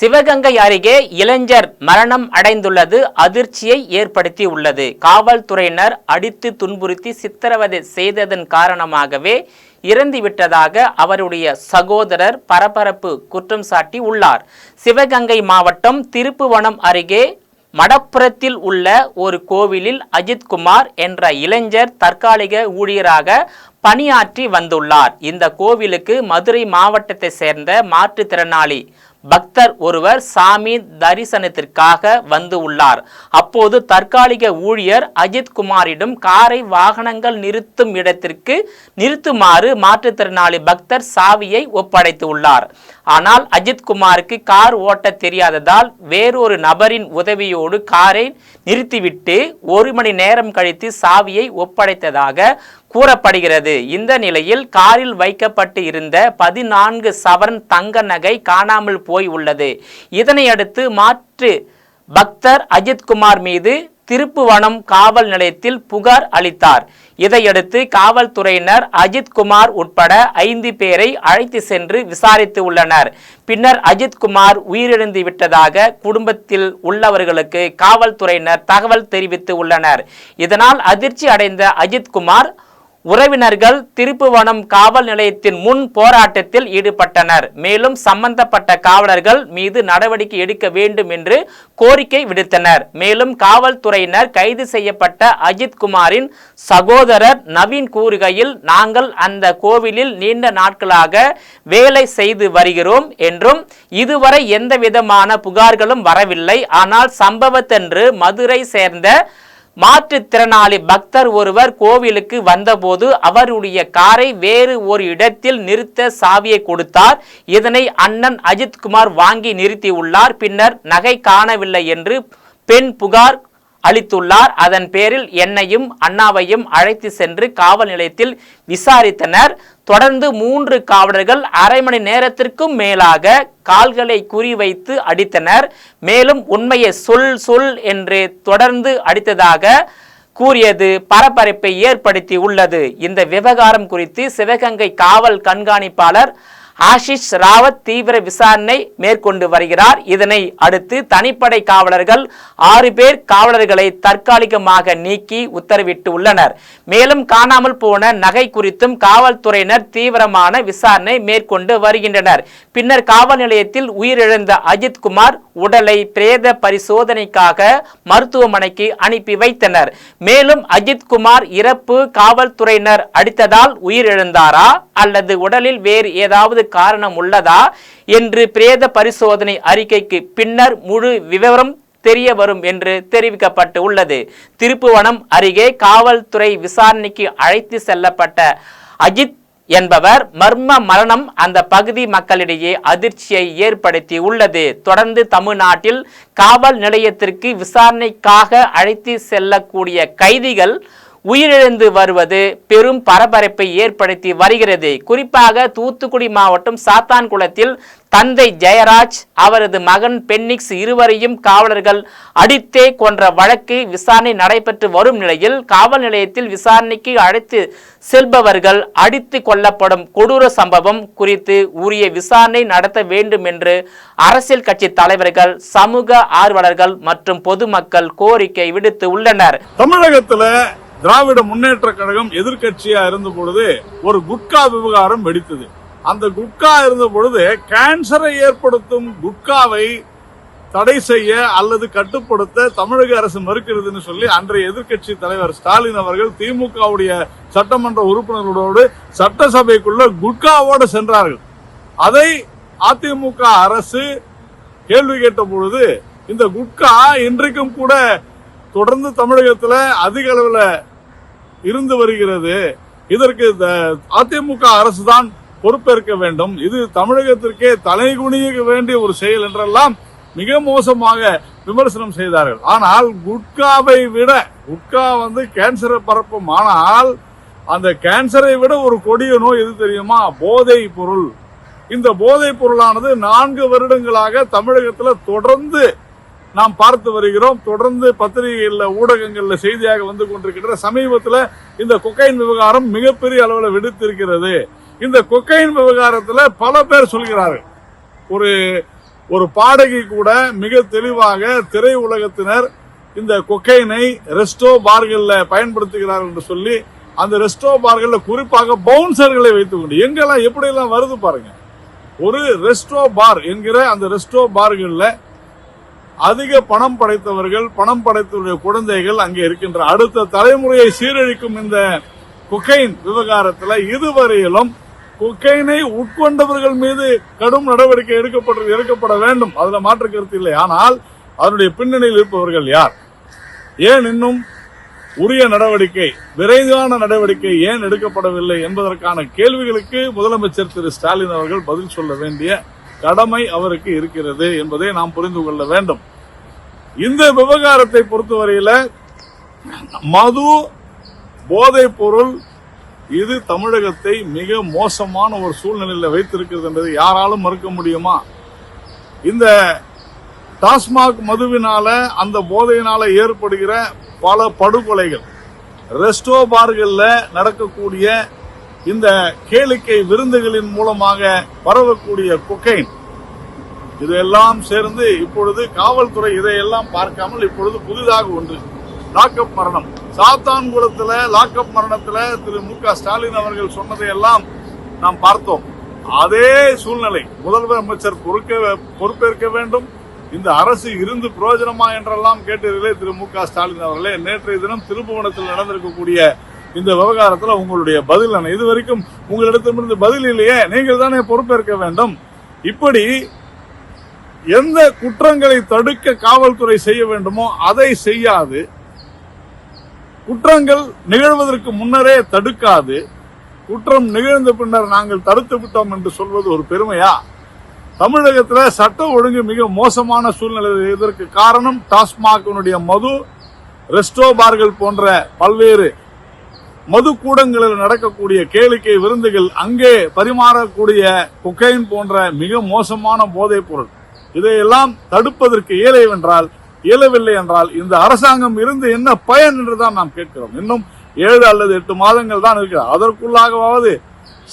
சிவகங்கை அருகே இளைஞர் மரணம் அடைந்துள்ளது அதிர்ச்சியை ஏற்படுத்தி உள்ளது. காவல்துறையினர் அடித்து துன்புறுத்தி சித்திரவதை செய்ததன் காரணமாகவே இறந்துவிட்டதாக அவருடைய சகோதரர் பரபரப்பு குற்றம் சாட்டி உள்ளார். சிவகங்கை மாவட்டம் திருப்புவனம் அருகே மடப்புறத்தில் உள்ள ஒரு கோவிலில் அஜித்குமார் என்ற இளைஞர் தற்காலிக ஊழியராக பணியாற்றி வந்துள்ளார். இந்த கோவிலுக்கு மதுரை மாவட்டத்தை சேர்ந்த மாற்றுத்திறனாளி பக்தர் ஒருவர் சாமி தரிசனத்திற்காக வந்து உள்ளார். அப்போது தற்காலிக ஊழியர் அஜித்குமாரிடம் காரை வாகனங்கள் நிறுத்தும் இடத்திற்கு நிறுத்துமாறு மாற்றுத்திறனாளி பக்தர் சாவியை ஒப்படைத்து உள்ளார். ஆனால் அஜித்குமாருக்கு கார் ஓட்ட தெரியாததால் வேறொரு நபரின் உதவியோடு காரை நிறுத்திவிட்டு 1 மணி நேரம் கழித்து சாவியை ஒப்படைத்ததாக கூறப்படுகிறது. இந்த நிலையில் காரில் வைக்கப்பட்டு இருந்த 14 சவரன் தங்க நகை காணாமல் போய் உள்ளது. இதனையடுத்து மாற்று பக்தர் அஜித்குமார் மீது திருப்புவனம் காவல் நிலையத்தில் புகார் அளித்தார். இதையடுத்து காவல்துறையினர் அஜித்குமார் உட்பட 5 பேரை அழைத்து சென்று விசாரித்து உள்ளனர். பின்னர் அஜித்குமார் உயிரிழந்து விட்டதாக குடும்பத்தில் உள்ளவர்களுக்கு காவல்துறையினர் தகவல் தெரிவித்து உள்ளனர். இதனால் அதிர்ச்சி அடைந்த அஜித்குமார் உறவினர்கள் திருப்புவனம் காவல் நிலையத்தின் முன் போராட்டத்தில் ஈடுபட்டனர். மேலும் சம்பந்தப்பட்ட காவலர்கள் மீது நடவடிக்கை எடுக்க வேண்டும் என்று கோரிக்கை விடுத்தனர். மேலும் காவல்துறையினர் கைது செய்யப்பட்ட அஜித்குமாரின் சகோதரர் நவீன் கூறுகையில், நாங்கள் அந்த கோவிலில் நீண்ட நாட்களாக வேலை செய்து வருகிறோம் என்றும் இதுவரை எந்த விதமான புகார்களும் வரவில்லை. ஆனால் சம்பவத்தன்று மதுரை சேர்ந்த மாற்றுத்திறனாளி பக்தர் ஒருவர் கோவிலுக்கு வந்தபோது அவருடைய காரை வேறு ஒரு இடத்தில் நிறுத்த சாவியை கொடுத்தார். இதனை அண்ணன் அஜித்குமார் வாங்கி நிறுத்தியுள்ளார். பின்னர் நகை காணவில்லை என்று பெண் புகார் அளித்துள்ளார். அதன் பேரில் என்னையும் அண்ணாவையும் அழைத்து சென்று காவல் நிலையத்தில் விசாரித்தனர். தொடர்ந்து 3 காவலர்கள் அரை மணி நேரத்திற்கும் மேலாக கால்களை குறிவைத்து அடித்தனர். மேலும் உண்மையை சொல் என்று தொடர்ந்து அடித்ததாக கூறியது பரபரப்பை ஏற்படுத்தி உள்ளது. இந்த விவகாரம் குறித்து சிவகங்கை காவல் கண்காணிப்பாளர் ஆஷிஷ் ராவத் தீவிர விசாரணை மேற்கொண்டு வருகிறார். இதனை அடுத்து தனிப்படை காவலர்கள் 6 பேர் காவலர்களை தற்காலிகமாக நீக்கி உத்தரவிட்டு உள்ளனர். மேலும் காணாமல் போன நகை குறித்தும் காவல்துறையினர் தீவிரமான விசாரணை மேற்கொண்டு வருகின்றனர். பின்னர் காவல் நிலையத்தில் உயிரிழந்த அஜித்குமார் உடலை பிரேத பரிசோதனைக்காக மருத்துவமனைக்கு அனுப்பி வைத்தனர். மேலும் அஜித்குமார் இறப்பு காவல்துறையினர் அடித்ததால் உயிரிழந்தாரா அல்லது உடலில் வேறு ஏதாவது காரணம் உள்ளதா என்று பிரேத பரிசோதனை அறிக்கைக்கு பின்னர் முழு விவரம் தெரிய வரும் என்று தெரிவிக்கப்பட்டு உள்ளது. திருப்புவனம் அருகே காவல்துறை விசாரணைக்கு அழைத்து செல்லப்பட்ட அஜித் என்பவர் மர்ம மரணம் அந்த பகுதி மக்களிடையே அதிர்ச்சியை ஏற்படுத்தி உள்ளது. தொடர்ந்து தமிழ்நாட்டில் காவல் நிலையத்திற்கு விசாரணைக்காக அழைத்து செல்லக்கூடிய கைதிகள் உயிரிழந்து வருவது பெரும் பரபரப்பை ஏற்படுத்தி வருகிறது. குறிப்பாக தூத்துக்குடி மாவட்டம் சாத்தான்குளத்தில் தந்தை ஜெயராஜ் அவரது மகன் பென்னிக்ஸ் இருவரையும் காவலர்கள் அடித்தே கொன்ற வழக்கு விசாரணை நடைபெற்று வரும் நிலையில் காவல் நிலையத்தில் விசாரணைக்கு அழைத்து செல்பவர்கள் அடித்து கொல்லப்படும் கொடூர சம்பவம் குறித்து உரிய விசாரணை நடத்த வேண்டும் என்று அரசியல் கட்சி தலைவர்கள், சமூக ஆர்வலர்கள் மற்றும் பொதுமக்கள் கோரிக்கை விடுத்து உள்ளனர். தமிழகத்தில் திராவிட முன்னேற்ற கழகம் எதிர்கட்சியா இருந்த பொழுது ஒரு குட்கா விவகாரம் வெடித்தது. அந்த குட்கா இருந்த பொழுது கேன்சரை ஏற்படுத்தும் குட்காவை தடை செய்ய அல்லது கட்டுப்படுத்த தமிழக அரசு மறுக்கிறதுன்னு சொல்லி அன்றைய எதிர்கட்சி தலைவர் ஸ்டாலின் அவர்கள் திமுகவுடைய சட்டமன்ற உறுப்பினர்களோடு சட்டசபைக்குள்ள குட்காவோடு சென்றார்கள். அதை அதிமுக அரசு கேள்வி கேட்ட பொழுது இந்த குட்கா இன்றைக்கும் கூட தொடர்ந்து தமிழகத்தில் அதிக அளவில் இருந்து வருகிறது. இதற்கு அதிமுக அரசு தான் பொறுப்பேற்க வேண்டும். இது தமிழகத்திற்கே தலைகுனிய வேண்டிய ஒரு செயல் என்றெல்லாம் மிக மோசமாக விமர்சனம் செய்தார்கள். ஆனால் குட்காவை விட குட்கா கேன்சரை பரப்பும். ஆனால் அந்த கேன்சரை விட ஒரு கொடிய நோய் எது தெரியுமா? போதை பொருள். இந்த போதை பொருளானது 4 வருடங்களாக தமிழகத்தில் தொடர்ந்து நாம் பார்த்து வருகிறோம். தொடர்ந்து பத்திரிகைகள்ல ஊடகங்கள்ல செய்தியாக வந்து கொண்டிருக்கின்ற சமீபத்தில் இந்த கொக்கைன் விவகாரம் மிகப்பெரிய அளவில் வெடித்திருக்கிறது. இந்த கொக்கைன் விவகாரத்தில் பல பேர் சொல்கிறார்கள், ஒரு ஒரு பாடகி கூட மிக தெளிவாக திரை உலகத்தினர் இந்த கொக்கைனை ரெஸ்டோ பார்கள்ல பயன்படுத்துகிறார்கள் என்று சொல்லி அந்த ரெஸ்டோ பார்கள்ல குறிப்பாக பவுன்சர்களை வைத்துக் கொண்டு எங்கெல்லாம் எப்படி எல்லாம் வருது பாருங்க. ஒரு ரெஸ்டோ பார் என்கிற அந்த ரெஸ்டோ பார்கள்ல அதிக பணம் படைத்தவர்கள், பணம் படைத்தவருடைய குழந்தைகள் அங்கே இருக்கின்ற அடுத்த தலைமுறையை சீரழிக்கும் இந்த கொக்கைன் விவகாரத்தில் இதுவரையிலும் கொக்கைனை உட்கொண்டவர்கள் மீது கடும் நடவடிக்கை எடுக்கப்பட வேண்டும், அதுல மாற்று கருத்து இல்லை. ஆனால் அதனுடைய பின்னணியில் இருப்பவர்கள் யார்? ஏன் இன்னும் உரிய நடவடிக்கை, விரைவான நடவடிக்கை ஏன் எடுக்கப்படவில்லை என்பதற்கான கேள்விகளுக்கு முதலமைச்சர் திரு ஸ்டாலின் அவர்கள் பதில் சொல்ல வேண்டிய கடமை அவருக்கு இருக்கிறது என்பதை நாம் புரிந்து கொள்ள வேண்டும். இந்த விவகாரத்தை பொறுத்தவரையில மது, போதைப் பொருள் இது தமிழகத்தை மிக மோசமான ஒரு சூழ்நிலையில் வைத்திருக்கிறது என்பதை யாராலும் மறுக்க முடியுமா? இந்த டாஸ்மாக் மதுவினால, அந்த போதையினால ஏற்படுகிற பல படுகொலைகள், ரெஸ்டோ பார்கள்ல நடக்கக்கூடிய இந்த கேளிக்கை விருந்துகளின் மூலமாக பரவக்கூடிய கொக்கைன், இதெல்லாம் சேர்ந்து இப்பொழுது காவல்துறை இதையெல்லாம் பார்க்காமல் இப்பொழுது புதிதாக ஒன்று லாக்அப் மரணம். சாத்தான்குளத்துல லாக்அப் மரணத்துல திரு மு.க. ஸ்டாலின் அவர்கள் சொன்னதையெல்லாம் நாம் பார்த்தோம். அதே சூழ்நிலை முதல்வர் அமைச்சர் பொறுப்பேற்க வேண்டும். இந்த அரசு இருந்து பிரயோஜனமா என்றெல்லாம் கேட்டதிலே திரு மு.க. ஸ்டாலின் அவர்களே, நேற்றைய தினம் திருப்புவனத்தில் நடந்திருக்கக்கூடிய இந்த விவகாரத்தில் உங்களுடைய பதில் என்ன? இதுவரைக்கும் உங்களிடத்திலிருந்து பதில் இல்லையே, நீங்கள் தானே பொறுப்பேற்க வேண்டும். இப்படி எந்த குற்றங்களை தடுக்க காவல்துறை செய்ய வேண்டுமோ அதை செய்யாது, குற்றங்கள் நிகழ்வதற்கு முன்னரே தடுக்காது, குற்றம் நிகழ்ந்த பின்னர் நாங்கள் தடுத்து விட்டோம் என்று சொல்வது ஒரு பெருமையா? தமிழகத்தில் சட்ட ஒழுங்கு மிக மோசமான சூழ்நிலை. இதற்கு காரணம் டாஸ்மாகினுடைய மது, ரெஸ்டோ பார்கள் போன்ற பல்வேறு மது கூடங்களில் நடக்கக்கூடிய கேளிக்கை விருந்துகள், அங்கே பரிமாறக்கூடிய கொக்கைன் போன்ற மிக மோசமான போதைப் பொருள், இதையெல்லாம் தடுப்பதற்கு இயலவில்லை என்றால் இந்த அரசாங்கம் இருந்து என்ன பயன் என்றுதான் நாம் கேட்கிறோம். இன்னும் 7 அல்லது 8 மாதங்கள் தான் இருக்கிறது. அதற்குள்ளாகவாவது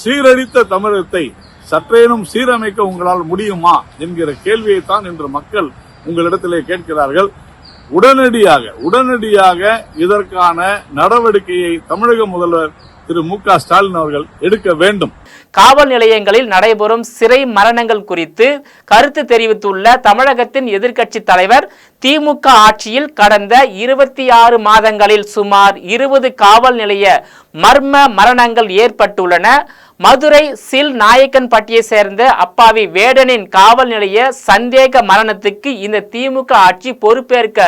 சீரழித்த தமிழகத்தை சற்றேனும் சீரமைக்க உங்களால் முடியுமா என்கிற கேள்வியைத்தான் இன்று மக்கள் உங்களிடத்திலே கேட்கிறார்கள். உடனடியாக இதற்கான நடவடிக்கையை தமிழக முதல்வர் திரு மு.க. ஸ்டாலின் அவர்கள் எடுக்க வேண்டும். காவல் நிலையங்களில் நடைபெறும் சிறை மரணங்கள் குறித்து கருத்து தெரிவித்துள்ள தமிழகத்தின் எதிர்க்கட்சி தலைவர், திமுக ஆட்சியில் கடந்த 26 மாதங்களில் சுமார் 20 காவல் நிலைய மர்ம மரணங்கள் ஏற்பட்டுள்ளன. மதுரை சில் நாயக்கன்பட்டியை சேர்ந்த அப்பாவி வேடனின் காவல் நிலைய சந்தேக மரணத்துக்கு இந்த திமுக ஆட்சி பொறுப்பேற்க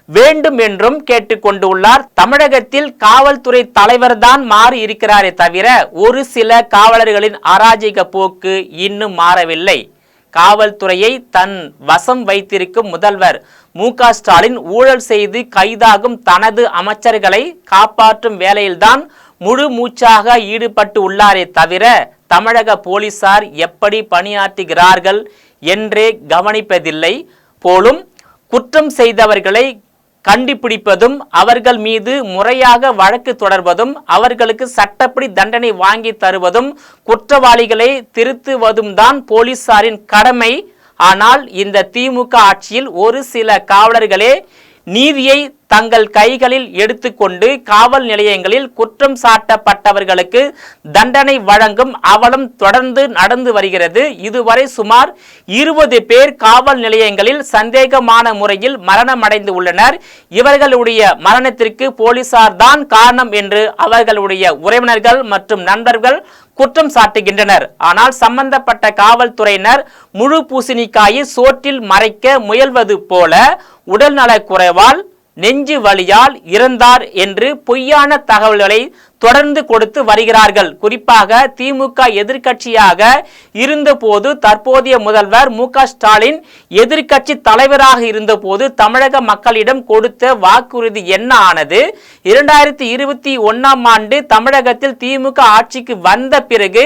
வேண்டும் என்றும் கேட்டுக்கொண்டுள்ளார். தமிழகத்தில் காவல்துறை தலைவர் தான் மாறி இருக்கிறாரே தவிர ஒரு சில காவலர்களின் அராஜக போக்கு இன்னும் மாறவில்லை. காவல்துறையை தன் வசம் வைத்திருக்கும் முதல்வர் மு.க. ஸ்டாலின் ஊழல் செய்து கைதாகும் தனது அமைச்சர்களை காப்பாற்றும் வேலையில்தான் முழு மூச்சாக ஈடுபட்டு உள்ளாரே தவிர தமிழக போலீசார் எப்படி பணியாற்றுகிறார்கள் என்றே கவனிப்பதில்லை போலும். குற்றம் செய்தவர்களை கண்டுபிடிப்பதும், அவர்கள் மீது முறையாக வழக்கு தொடர்வதும், அவர்களுக்கு சட்டப்படி தண்டனை வாங்கி தருவதும், குற்றவாளிகளை திருத்துவதும் தான் போலீசாரின் கடமை. ஆனால் இந்த திமுக ஆட்சியில் ஒரு சில காவலர்களே நீதியை தங்கள் கைகளில் எடுத்துக்கொண்டு காவல் நிலையங்களில் குற்றம் சாட்டப்பட்டவர்களுக்கு தண்டனை வழங்கும் அவலம் தொடர்ந்து நடந்து வருகிறது. இதுவரை சுமார் 20 பேர் காவல் நிலையங்களில் சந்தேகமான முறையில் மரணமடைந்து உள்ளனர். இவர்களுடைய மரணத்திற்கு போலீசார் தான் காரணம் என்று அவர்களுடைய உறவினர்கள் மற்றும் நண்பர்கள் குற்றம் சாட்டுகின்றனர். ஆனால் சம்பந்தப்பட்ட காவல்துறையினர் முழு பூசணிக்காயை சோற்றில் மறைக்க முயல்வது போல உடல்நலக் குறைவால், நெஞ்சு வலியால் இறந்தார் என்று பொய்யான தகவல்களை தொடர்ந்து கொடுத்து வருகிறார்கள். குறிப்பாக திமுக எதிர்க்கட்சியாக இருந்தபோது தற்போதைய முதல்வர் மு.க. ஸ்டாலின் எதிர்க்கட்சி தலைவராக இருந்தபோது தமிழக மக்களிடம் கொடுத்த வாக்குறுதி என்ன ஆனது? 2021ஆம் ஆண்டு தமிழகத்தில் திமுக ஆட்சிக்கு வந்த பிறகு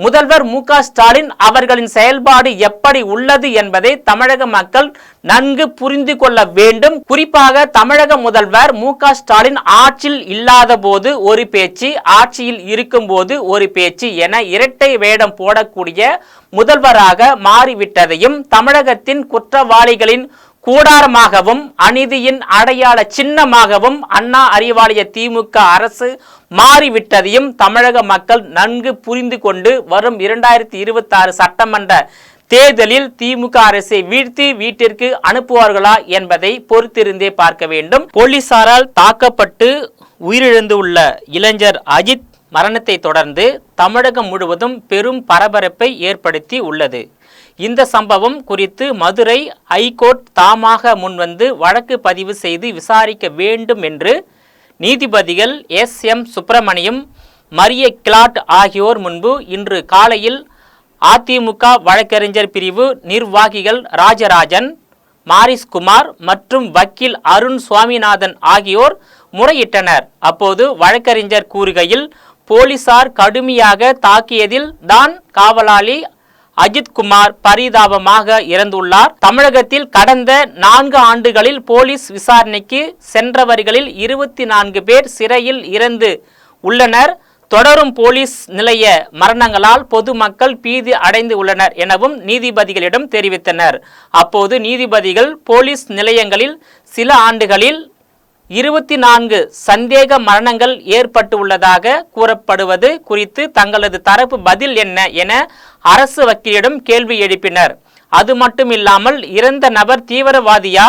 முதல்வர் மு.க. ஸ்டாலின் அவர்களின் செயல்பாடு எப்படி உள்ளது என்பதை தமிழக மக்கள் நன்கு புரிந்து கொள்ள வேண்டும். குறிப்பாக தமிழக முதல்வர் மு.க. ஸ்டாலின் ஆட்சியில் இல்லாத போது ஒரு பேச்சு, பேச்சு, ஆட்சியில் இருக்கும்போது ஒரு பேச்சு என இரட்டை வேடம் போடக்கூடிய முதல்வராக மாறிவிட்டதையும், தமிழகத்தின் குற்றவாளிகளின் கூடாரமாகவும் அநீதியின் அடையாள சின்னமாகவும் அண்ணா அறிவாலய திமுக அரசு மாறிவிட்டதையும் தமிழக மக்கள் நன்கு புரிந்து கொண்டு வரும் 2026 சட்டமன்ற தேர்தலில் திமுக அரசை வீழ்த்தி வீட்டிற்கு அனுப்புவார்களா என்பதை பொறுத்திருந்தே பார்க்க வேண்டும். போலீசாரால் தாக்கப்பட்டு உயிரிழந்துள்ள இளைஞர் அஜித் மரணத்தை தொடர்ந்து தமிழகம் முழுவதும் பெரும் பரபரப்பை ஏற்படுத்தி உள்ளது. இந்த சம்பவம் குறித்து மதுரை ஐகோர்ட் தாமாக முன்வந்து வழக்கு பதிவு செய்து விசாரிக்க வேண்டும் என்று நீதிபதிகள் SM சுப்பிரமணியம், மரிய கிளாட் ஆகியோர் முன்பு இன்று காலையில் அதிமுக வழக்கறிஞர் பிரிவு நிர்வாகிகள் ராஜராஜன், மாரிஸ்குமார் மற்றும் வக்கீல் அருண் சுவாமிநாதன் ஆகியோர் முறையிட்டனர். அப்போது வழக்கறிஞர் கூறுகையில், போலீசார் கடுமையாக தாக்கியதில் தான் காவலாளி அஜித்குமார் பரிதாபமாக இறந்துள்ளார். தமிழகத்தில் கடந்த 4 ஆண்டுகளில் போலீஸ் விசாரணைக்கு சென்றவர்களில் 24 பேர் சிறையில் இறந்து உள்ளனர். தொடரும் போலீஸ் நிலைய மரணங்களால் பொதுமக்கள் பீதி அடைந்து உள்ளனர் எனவும் நீதிபதிகளிடம் தெரிவித்தனர். அப்போது நீதிபதிகள் போலீஸ் நிலையங்களில் சில ஆண்டுகளில் 24 சந்தேக மரணங்கள் ஏற்பட்டு உள்ளதாக கூறப்படுவது குறித்து தங்களது தரப்பு பதில் என்ன என அரசு வக்கீலிடம் கேள்வி எழுப்பினர். அது மட்டுமில்லாமல் இறந்த நபர் தீவிரவாதியா,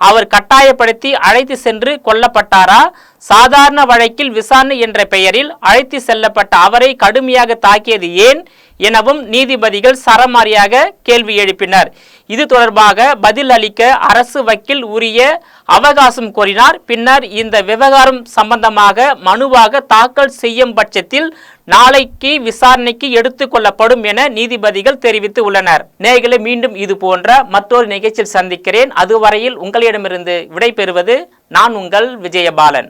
அவர் கட்டாயப்படுத்தி அழைத்து சென்று கொல்லப்பட்டாரா, சாதாரண வழக்கில் விசாரணை என்ற பெயரில் அழைத்து செல்லப்பட்ட அவரை கடுமையாக தாக்கியது ஏன் எனவும் நீதிபதிகள் சரமாரியாக கேள்வி எழுப்பினர். இது தொடர்பாக பதில் அளிக்க அரசு வக்கீல் உரிய அவகாசம் கோரினார். பின்னர் இந்த விவகாரம் சம்பந்தமாக மனுவாக தாக்கல் செய்யும் பட்சத்தில் நாளைக்கு விசாரணைக்கு எடுத்துக் கொள்ளப்படும் என நீதிபதிகள் தெரிவித்து உள்ளனர். நேயர்களே, மீண்டும் இது போன்ற மற்றொரு நிகழ்ச்சியில் சந்திக்கிறேன். அதுவரையில் உங்களிடமிருந்து விடைபெறுவது நான் உங்கள் விஜயபாலன்.